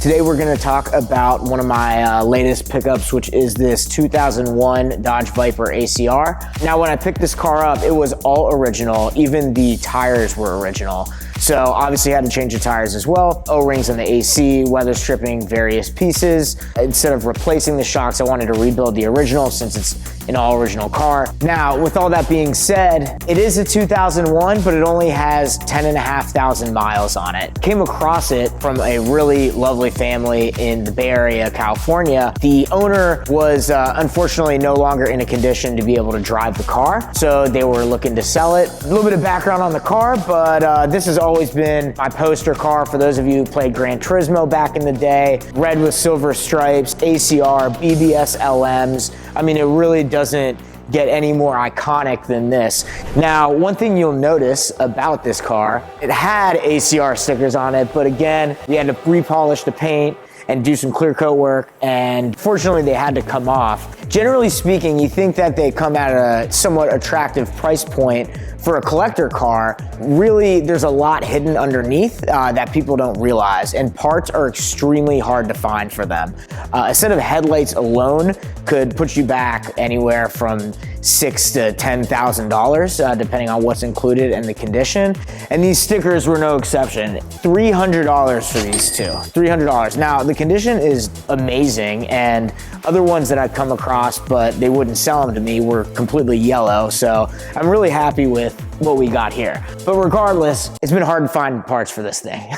Today we're gonna talk about one of my latest pickups, which is this 2001 Dodge Viper ACR. Now, when I picked this car up, it was all original. Even the tires were original. So obviously I had to change the tires as well. O-rings in the AC, weather stripping various pieces. Instead of replacing the shocks, I wanted to rebuild the original since it's an all original car. Now, with all that being said, it is a 2001, but it only has 10,500 miles on it. Came across it from a really lovely family in the Bay Area, California. The owner was unfortunately no longer in a condition to be able to drive the car, so they were looking to sell it. A little bit of background on the car, but this has always been my poster car for those of you who played Gran Turismo back in the day. Red with silver stripes, ACR, BBS LMs. I mean, it really doesn't get any more iconic than this. Now, one thing you'll notice about this car, it had ACR stickers on it, but again, we had to repolish the paint and do some clear coat work, and fortunately they had to come off. Generally speaking, you think that they come at a somewhat attractive price point for a collector car. Really, there's a lot hidden underneath that people don't realize, and parts are extremely hard to find for them. A set of headlights alone could put you back anywhere from $6,000 to $10,000, depending on what's included and the condition. And these stickers were no exception. $300 for these two, $300. Now, the condition is amazing, and other ones that I've come across, but they wouldn't sell them to me, were completely yellow. So I'm really happy with what we got here. But regardless, it's been hard to find parts for this thing.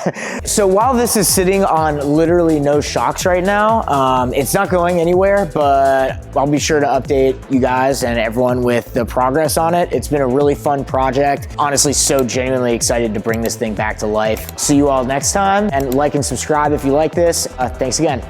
So while this is sitting on literally no shocks right now, it's not going anywhere, but I'll be sure to update you guys and everyone with the progress on it. It's been a really fun project. Honestly, so genuinely excited to bring this thing back to life. See you all next time, and like and subscribe if you like this. Thanks again.